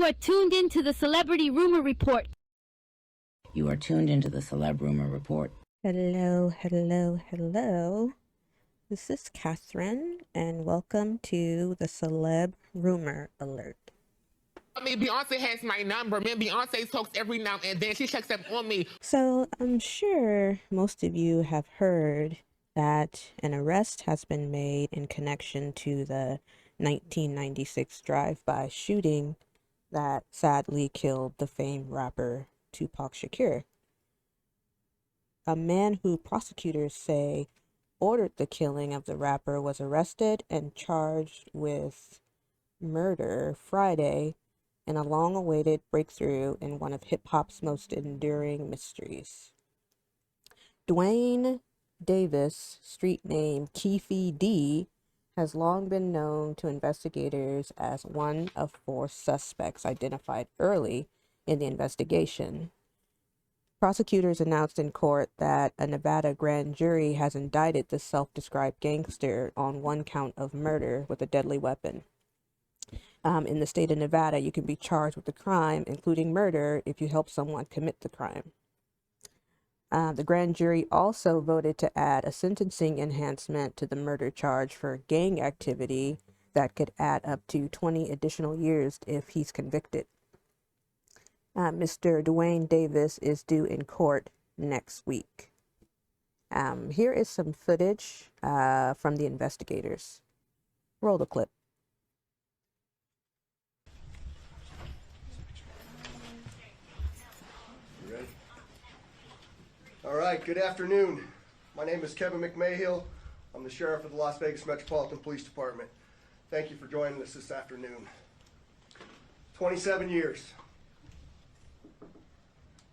You are tuned into the Celebrity Rumor Report. You are tuned into the Celeb Rumor Report. Hello, hello, hello. This is Catherine, and welcome to the Celeb Rumor Alert. I mean, Beyonce has my number. Me and Beyonce talks every now and then. She checks up on me. So I'm sure most of you have heard that an arrest has been made in connection to the 1996 drive-by shooting that sadly killed the famed rapper Tupac Shakur. A man who prosecutors say ordered the killing of the rapper was arrested and charged with murder Friday in a long-awaited breakthrough in one of hip-hop's most enduring mysteries. Duane Davis, street name Keffe D, has long been known to investigators as one of 4 suspects identified early in the investigation. Prosecutors announced in court that a Nevada grand jury has indicted the self-described gangster on 1 count of murder with a deadly weapon. In the state of Nevada, you can be charged with a crime, including murder, if you help someone commit the crime. The grand jury also voted to add a sentencing enhancement to the murder charge for gang activity that could add up to 20 additional years if he's convicted. Mr. Duane Davis is due in court next week. Here is some footage from the investigators. Roll the clip. You ready? All right, good afternoon. My name is Kevin McMahill. I'm the sheriff of the Las Vegas Metropolitan Police Department. Thank you for joining us this afternoon. 27 years.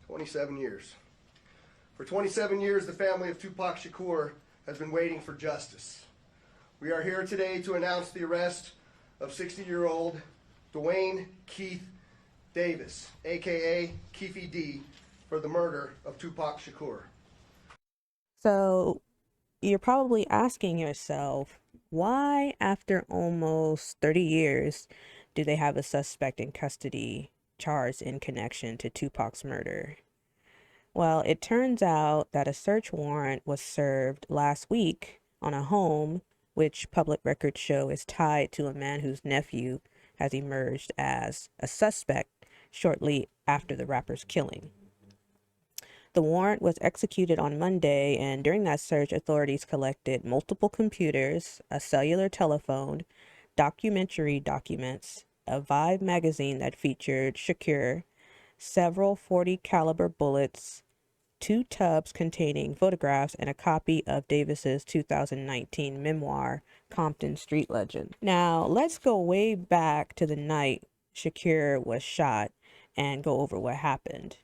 27 years. For 27 years, the family of Tupac Shakur has been waiting for justice. We are here today to announce the arrest of 60-year-old Duane Keith Davis, aka Keffe D, for the murder of Tupac Shakur. So you're probably asking yourself, why after almost 30 years do they have a suspect in custody charged in connection to Tupac's murder? Well, it turns out that a search warrant was served last week on a home which public records show is tied to a man whose nephew has emerged as a suspect shortly after the rapper's killing. The warrant was executed on Monday, and during that search, authorities collected multiple computers, a cellular telephone, documentary documents, a Vibe magazine that featured Shakur, several .40 caliber bullets, 2 tubs containing photographs, and a copy of Davis's 2019 memoir, Compton Street Legend. Now, let's go way back to the night Shakur was shot and go over what happened.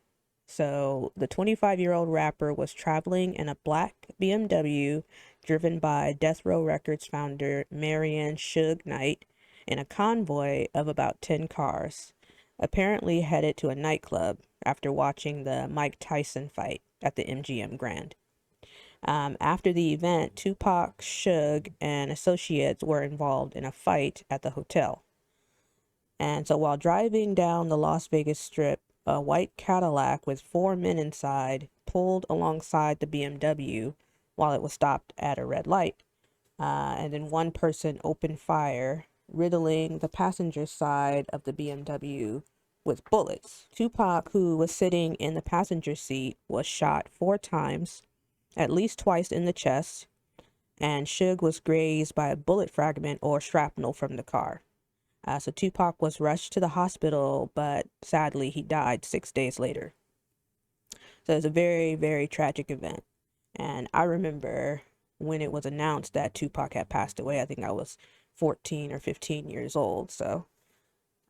So, the 25-year-old rapper was traveling in a black BMW driven by Death Row Records founder Marion Suge Knight in a convoy of about 10 cars, apparently headed to a nightclub after watching the Mike Tyson fight at the MGM Grand. After the event, Tupac, Suge, and associates were involved in a fight at the hotel. And so while driving down the Las Vegas Strip, a white Cadillac with 4 men inside pulled alongside the BMW while it was stopped at a red light. And then one person opened fire, riddling the passenger side of the BMW with bullets. Tupac, who was sitting in the passenger seat, was shot 4 times, at least twice in the chest, and Suge was grazed by a bullet fragment or shrapnel from the car. So Tupac was rushed to the hospital, but sadly he died 6 days later. So it's a very, very tragic event. And I remember when it was announced that Tupac had passed away. I think I was 14 or 15 years old. So,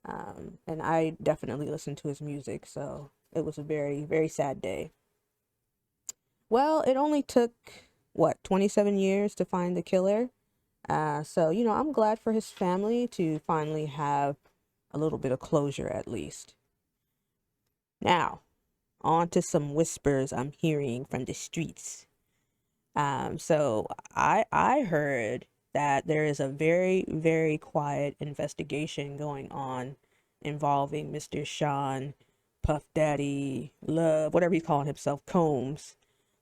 and I definitely listened to his music. So it was a very, very sad day. Well, it only took, 27 years to find the killer. So, I'm glad for his family to finally have a little bit of closure at least. Now, on to some whispers I'm hearing from the streets. So I heard that there is a very, very quiet investigation going on involving Mr. Sean Puff Daddy Love, whatever he's calling himself, Combs,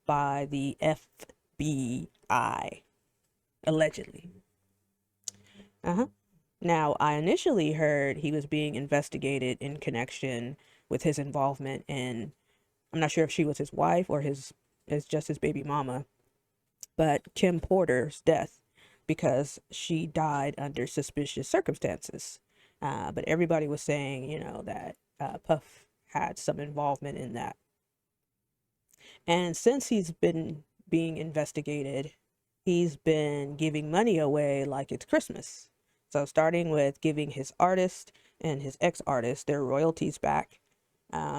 by the FBI, allegedly. Now, I initially heard he was being investigated in connection with his involvement in, I'm not sure if she was his wife or just his baby mama, but Kim Porter's death, because she died under suspicious circumstances. But everybody was saying, that Puff had some involvement in that. And since he's been being investigated, he's been giving money away like it's Christmas. So starting with giving his artist and his ex-artist their royalties back.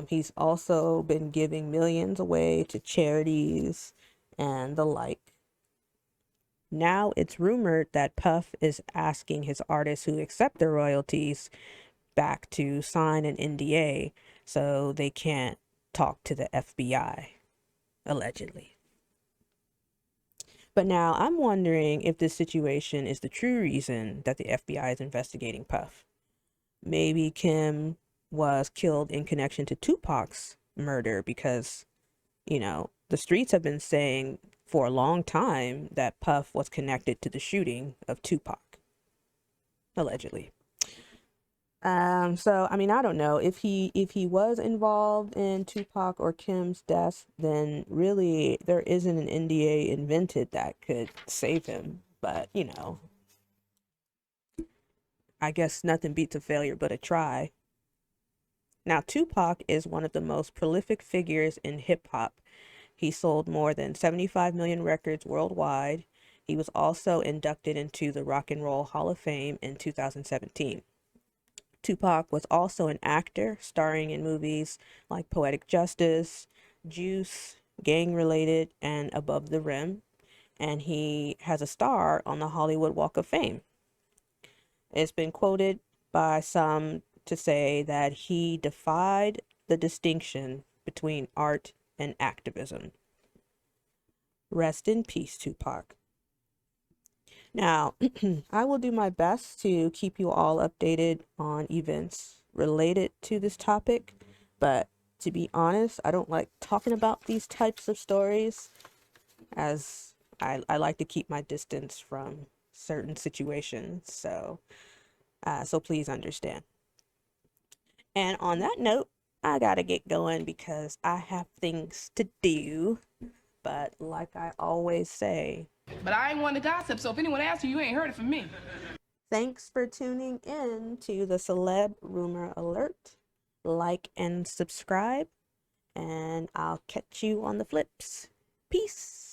He's also been giving millions away to charities and the like. Now it's rumored that Puff is asking his artists who accept their royalties back to sign an NDA so they can't talk to the FBI, allegedly. But now I'm wondering if this situation is the true reason that the FBI is investigating Puff. Maybe Kim was killed in connection to Tupac's murder because, the streets have been saying for a long time that Puff was connected to the shooting of Tupac, allegedly. So, I don't know if he was involved in Tupac or Kim's death, then really there isn't an NDA invented that could save him. But, I guess nothing beats a failure but a try. Now, Tupac is one of the most prolific figures in hip hop. He sold more than 75 million records worldwide. He was also inducted into the Rock and Roll Hall of Fame in 2017. Tupac was also an actor, starring in movies like Poetic Justice, Juice, Gang Related, and Above the Rim. And he has a star on the Hollywood Walk of Fame. It's been quoted by some to say that he defied the distinction between art and activism. Rest in peace, Tupac. Now, I will do my best to keep you all updated on events related to this topic, but to be honest, I don't like talking about these types of stories, as I like to keep my distance from certain situations, so please understand. And on that note, I gotta get going because I have things to do. But like I always say, but I ain't one to gossip, so if anyone asks you, you ain't heard it from me. Thanks for tuning in to the Celeb Rumor Alert. Like and subscribe, and I'll catch you on the flips. Peace.